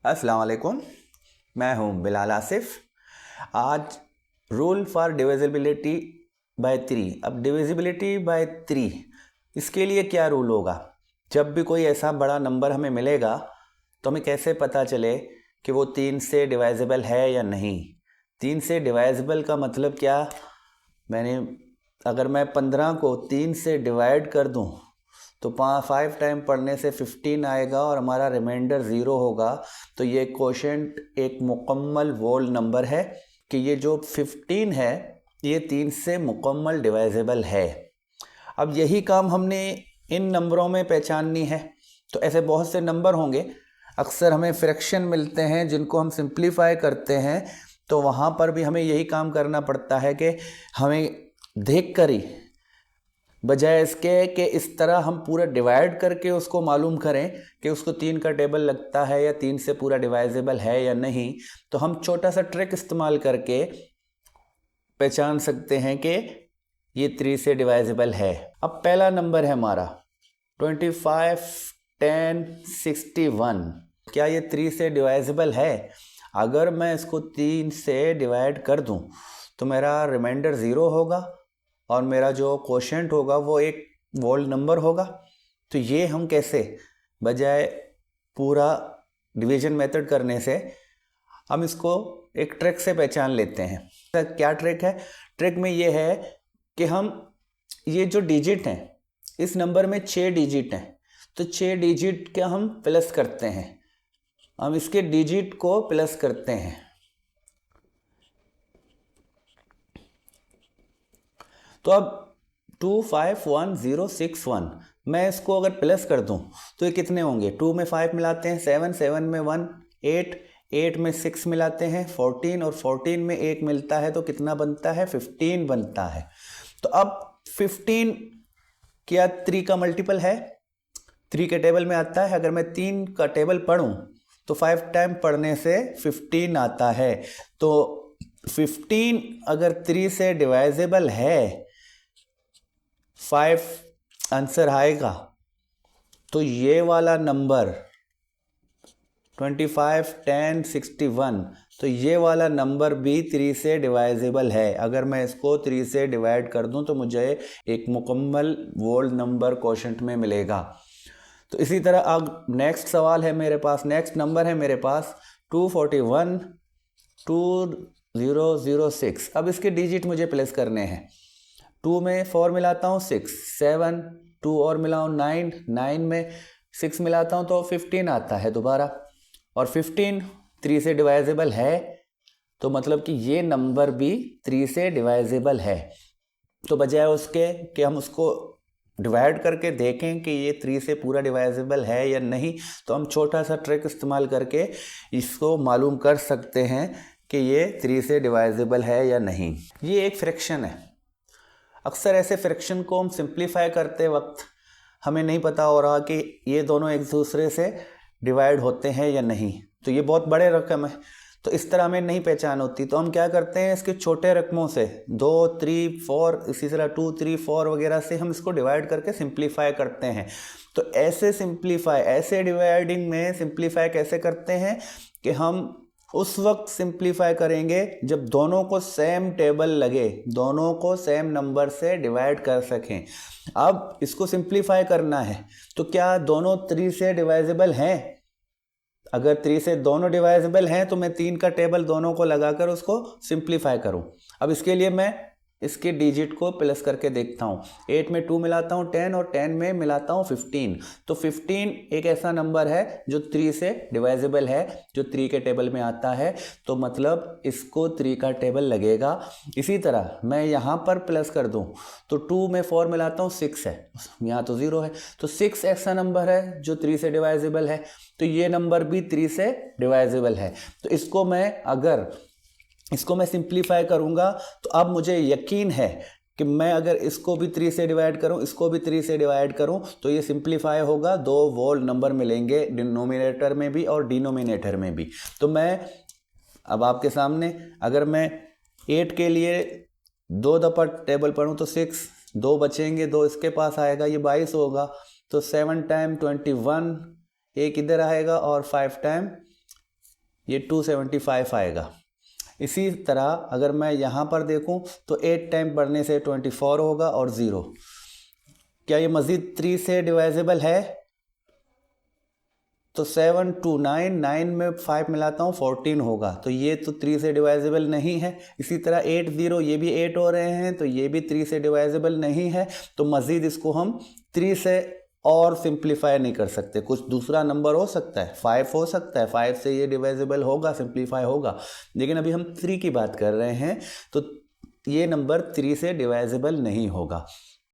अस्सलाम वालेकुम, मैं हूं बिलाल आसिफ। आज रूल फॉर डिविजिबिलिटी बाय 3। अब डिविजिबिलिटी बाय 3 इसके लिए क्या रूल होगा? जब भी कोई ऐसा बड़ा नंबर हमें मिलेगा तो हमें कैसे पता चले कि वो 3 से डिवाइजिबल है या नहीं। 3 से डिवाइजिबल का मतलब क्या? अगर मैं 15 को 3 से डिवाइड कर दूं तो 5 टाइम पढ़ने से 15 आएगा और हमारा रिमाइंडर 0 होगा। तो ये कोशेंट एक मुकम्मल वोल नंबर है कि ये जो 15 है ये 3 से मुकम्मल डिवाइजिबल है। अब यही काम हमने इन नंबरों में पहचाननी है। तो ऐसे बहुत से नंबर होंगे, अक्सर हमें फ्रैक्शन मिलते हैं जिनको हम सिंप्लीफाई करते हैं, तो वहाँ पर भी हमें यही काम करना पड़ता है कि हमें देख कर ही, बजाय इसके कि इस तरह हम पूरा डिवाइड करके उसको मालूम करें कि उसको 3 का टेबल लगता है या 3 से पूरा डिवाइजिबल है या नहीं, तो हम छोटा सा ट्रिक इस्तेमाल करके पहचान सकते हैं कि ये 3 से डिवाइजिबल है। अब पहला नंबर है हमारा 25, 10, 61। क्या ये 3 से डिवाइजिबल है? अगर मैं इसको 3 से डिवाइड कर दूं तो मेरा रिमाइंडर 0 होगा और मेरा जो कोशेंट होगा वो एक वोल नंबर होगा। तो ये हम कैसे, बजाय पूरा डिवीजन मेथड करने से हम इसको एक ट्रिक से पहचान लेते हैं। तो क्या ट्रिक है? ट्रिक में ये है कि हम ये जो डिजिट हैं, इस नंबर में 6 डिजिट हैं, तो 6 डिजिट के हम प्लस करते हैं, हम इसके डिजिट को प्लस करते हैं। तो अब 251061 मैं इसको अगर प्लस कर दूं तो ये कितने होंगे? 2 में 5 मिलाते हैं 7, 7 में 1 8, 8 में 6 मिलाते हैं 14 और 14 में 1 मिलता है तो कितना बनता है? 15 बनता है। तो अब 15 क्या 3 का मल्टीपल है? 3 के टेबल में आता है। अगर मैं 3 का टेबल पढ़ूं तो 5 टाइम पढ़ने से 15 आता है। तो 15 अगर 3 से डिवाइजिबल है, 5 आंसर आएगा, तो ये वाला नंबर 25, 10, 61, तो ये वाला नंबर भी 3 से डिवाइजिबल है। अगर मैं इसको 3 से डिवाइड कर दूं तो मुझे एक मुकम्मल वोल नंबर कोशेंट में मिलेगा। तो इसी तरह अब नेक्स्ट सवाल है मेरे पास, नेक्स्ट नंबर है मेरे पास 241, 2006। अब इसके डिजिट मुझे प्लेस करने हैं। 2 में 4 मिलाता हूँ 6, 7, 2 और मिलाऊँ 9, 9 में 6 मिलाता हूँ तो 15 आता है दोबारा। और 15 3 से डिवाइजिबल है, तो मतलब कि ये नंबर भी 3 से डिवाइजिबल है। तो बजाय उसके कि हम उसको डिवाइड करके देखें कि ये 3 से पूरा डिवाइजिबल है या नहीं, तो हम छोटा सा ट्रिक इस्तेमाल करके इसको मालूम कर सकते हैं कि ये 3 से डिवाइजिबल है या नहीं। ये एक फ्रैक्शन है। अक्सर ऐसे फ्रैक्शन को हम सिंप्लीफाई करते वक्त हमें नहीं पता हो रहा कि ये दोनों एक दूसरे से डिवाइड होते हैं या नहीं, तो ये बहुत बड़े रकम है, तो इस तरह हमें नहीं पहचान होती। तो हम क्या करते हैं, इसके छोटे रकमों से 2, 3, 4, इसी तरह 2, 3, 4 वगैरह से हम इसको डिवाइड करके सिंप्लीफाई करते हैं। तो ऐसे डिवाइडिंग में सिंप्लीफाई कैसे करते हैं कि हम उस वक्त सिंप्लीफाई करेंगे जब दोनों को सेम टेबल लगे, दोनों को सेम नंबर से डिवाइड कर सकें। अब इसको सिंप्लीफाई करना है तो क्या दोनों 3 से डिवाइजिबल हैं? अगर 3 से दोनों डिवाइजिबल हैं तो मैं 3 का टेबल दोनों को लगाकर उसको सिंप्लीफाई करूं। अब इसके लिए मैं इसके डिजिट को प्लस करके देखता हूँ। 8 में 2 मिलाता हूँ 10 और 10 में मिलाता हूँ 15। तो 15 एक ऐसा नंबर है जो 3 से डिवाइजिबल है, जो 3 के टेबल में आता है, तो मतलब इसको 3 का टेबल लगेगा। इसी तरह मैं यहाँ पर प्लस कर दूँ तो 2 में 4 मिलाता हूँ 6 है, यहाँ तो 0 है, तो 6 ऐसा नंबर है जो 3 से डिवाइजिबल है, तो ये नंबर भी 3 से डिवाइजिबल है। तो इसको मैं सिंप्लीफाई करूंगा तो अब मुझे यकीन है कि मैं अगर इसको भी 3 से डिवाइड करूं, इसको भी 3 से डिवाइड करूं, तो ये सिंप्लीफाई होगा, 2 वोल नंबर मिलेंगे डिनोमिनेटर में भी और डिनोमिनेटर में भी। तो मैं अब आपके सामने, अगर मैं 8 के लिए 2 दफ़ा टेबल पढ़ूं तो 6, 2 बचेंगे, 2 इसके पास आएगा, ये 22 होगा। तो 7 टाइम 21 एक इधर आएगा और 5 टाइम ये 275 आएगा। इसी तरह अगर मैं यहाँ पर देखूँ तो 8 टाइम बढ़ने से 24 होगा और 0। क्या ये मज़ीद 3 से डिवाइजेबल है? तो 7 2 9, 9 में 5 मिलाता हूँ 14 होगा, तो ये तो 3 से डिवाइजेबल नहीं है। इसी तरह 8 0, ये भी 8 हो रहे हैं, तो ये भी 3 से डिवाइजेबल नहीं है। तो मज़ीद इसको हम 3 से और सिंप्लीफाई नहीं कर सकते, कुछ दूसरा नंबर हो सकता है, 5 हो सकता है, 5 से ये डिवाइजेबल होगा, सिंप्लीफाई होगा, लेकिन अभी हम 3 की बात कर रहे हैं, तो ये नंबर 3 से डिवाइजेबल नहीं होगा।